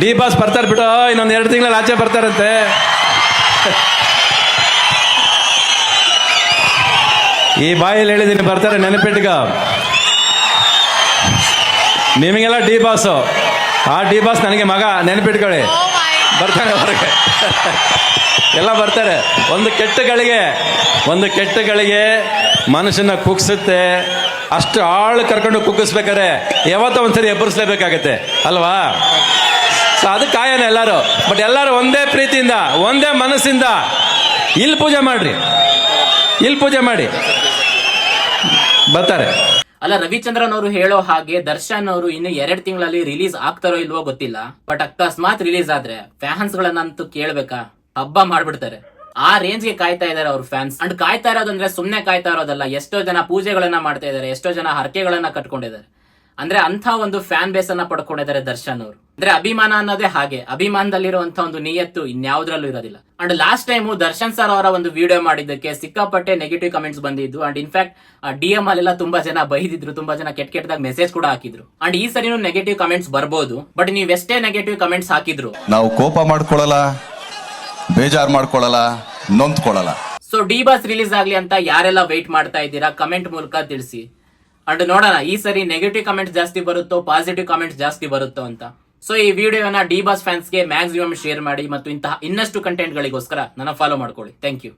D boss ಬರ್ತಾರೆ ಬಿಡು, ಇನ್ನೊಂದು 2 ತಿಂಗಳಲ್ಲಿ ಆಚೆ ಬರ್ತಾರಂತೆ. ಈ ಬಾಯಲ್ಲಿ ಹೇಳಿದ್ದೀನಿ, ಬರ್ತಾರೆ, ನೆನಪಿಟ್ಗ. ನಿಮಗೆಲ್ಲ ಡಿ ಬಾಸು, ಆ ಡಿ ಬಾಸ್ ನನಗೆ ಮಗ, ನೆನಪಿಟ್ಕೊಳ್ಳಿ. ಬರ್ತಾನೆ ಹೊರಗೆ, ಎಲ್ಲ ಬರ್ತಾರೆ. ಒಂದು ಕೆಟ್ಟ ಗಳಿಗೆ ಮನುಷ್ಯನ ಕುಗ್ಸುತ್ತೆ. ಅಷ್ಟು ಆಳು ಕರ್ಕೊಂಡು ಕುಗ್ಗಿಸ್ಬೇಕಾರೆ ಯಾವತ್ತೋ ಒಂದ್ಸರಿ ಎಬ್ಬರಿಸ್ಲೇಬೇಕಾಗತ್ತೆ ಅಲ್ವಾ? ಸೊ ಅದು ಕಾಯನ ಎಲ್ಲರೂ. ಬಟ್ ಎಲ್ಲರೂ ಒಂದೇ ಪ್ರೀತಿಯಿಂದ, ಒಂದೇ ಮನಸ್ಸಿಂದ ಇಲ್ಲಿ ಪೂಜೆ ಮಾಡಿ ಬರ್ತಾರೆ. ಅಲ್ಲ, ರವಿಚಂದ್ರನ್ ಅವರು ಹೇಳೋ ಹಾಗೆ ದರ್ಶನ್ ಅವರು ಇನ್ನು 2 ತಿಂಗಳಲ್ಲಿ ರಿಲೀಸ್ ಆಗ್ತಾರೋ ಇಲ್ವೋ ಗೊತ್ತಿಲ್ಲ. ಬಟ್ ಅಕಸ್ಮಾತ್ ರಿಲೀಸ್ ಆದ್ರೆ ಫ್ಯಾನ್ಸ್ ಗಳನ್ನಂತೂ ಕೇಳ್ಬೇಕಾ, ಹಬ್ಬ ಮಾಡ್ಬಿಡ್ತಾರೆ. ಆ ರೇಂಜ್ ಗೆ ಕಾಯ್ತಾ ಇದಾರೆ ಅವ್ರ ಫ್ಯಾನ್ಸ್. ಅಂಡ್ ಕಾಯ್ತಾ ಇರೋದಂದ್ರೆ ಸುಮ್ನೆ ಕಾಯ್ತಾ ಇರೋದಲ್ಲ, ಎಷ್ಟೋ ಜನ ಪೂಜೆಗಳನ್ನ ಮಾಡ್ತಾ ಇದಾರೆ, ಎಷ್ಟೋ ಜನ ಹರಕೆಗಳನ್ನ ಕಟ್ಕೊಂಡಿದ್ದಾರೆ. ಅಂದ್ರೆ ಅಂತ ಒಂದು ಫ್ಯಾನ್ ಬೇಸ್ ಅನ್ನ ಪಡ್ಕೊಂಡಿದ್ದಾರೆ ದರ್ಶನ್ ಅವರು. ಅಂದ್ರೆ ಅಭಿಮಾನ ಅನ್ನೋದೇ ಹಾಗೆ, ಅಭಿಮಾನದಲ್ಲಿರುವಂತ ಒಂದು ನಿಯತ್ತು ಇನ್ಯಾವುದ್ರಲ್ಲೂ ಇರೋದಿಲ್ಲ. And last time Darshan sir ಅವರ ಒಂದು ವಿಡಿಯೋ ಮಾಡಿದ್ದಕ್ಕೆ ಸಿಕ್ಕಾಪಟ್ಟೆ ನೆಗೆಟಿವ್ ಕಮೆಂಟ್ಸ್ ಬಂದಿದ್ದು. ಅಂಡ್ ಇನ್ಫ್ಯಾಕ್ಟ್ DM ಅಲ್ಲೆಲ್ಲ ತುಂಬಾ ಜನ ಬೈದಿದ್ರು, ತುಂಬಾ ಜನ ಕೆಟ್ಟದಾಗ ಮೆಸೇಜ್ ಕೂಡ ಹಾಕಿದ್ರು. ಅಂಡ್ ಈ ಸರಿನೂ ನೆಗೆಟಿವ್ ಕಮೆಂಟ್ಸ್ ಬರ್ಬೋದು. ಬಟ್ ನೀವ್ ಎಷ್ಟೇ ನೆಗೆಟಿವ್ ಕಮೆಂಟ್ಸ್ ಹಾಕಿದ್ರು ನಾವು ಕೋಪ ಮಾಡ್ಕೊಳ್ಳಲ್ಲ, ಬೇಜಾರ್ ಮಾಡ್ಕೊಳ್ಳಲ್ಲ, ನೊಂದ್ಕೊಳ್ಳಲ್ಲ. ಸೊ ಡಿ ಬಾಸ್ ರಿಲೀಸ್ ಆಗ್ಲಿ ಅಂತ ಯಾರೆಲ್ಲ ವೆಯ್ಟ್ ಮಾಡ್ತಾ ಇದ್ದೀರಾ ಕಮೆಂಟ್ ಮೂಲಕ ತಿಳಿಸಿ. ಅಂಡ್ ನೋಡೋಣ ಈ ಸರಿ ನೆಗೆಟಿವ್ ಕಮೆಂಟ್ಸ್ ಜಾಸ್ತಿ ಬರುತ್ತೋ ಪಾಸಿಟಿವ್ ಕಮೆಂಟ್ಸ್ ಜಾಸ್ತಿ ಬರುತ್ತೋ ಅಂತ. ಸೊ ಈ ವಿಡಿಯೋನ ಡಿ ಬಾಸ್ ಫ್ಯಾನ್ಸ್ಗೆ ಮ್ಯಾಕ್ಸಿಮಮ್ ಶೇರ್ ಮಾಡಿ ಮತ್ತು ಇಂತಹ ಇನ್ನಷ್ಟು ಕಂಟೆಂಟ್ ಗಳಿಗೋಸ್ಕರ ನನ್ನ ಫಾಲೋ ಮಾಡ್ಕೊಳ್ಳಿ. Thank you.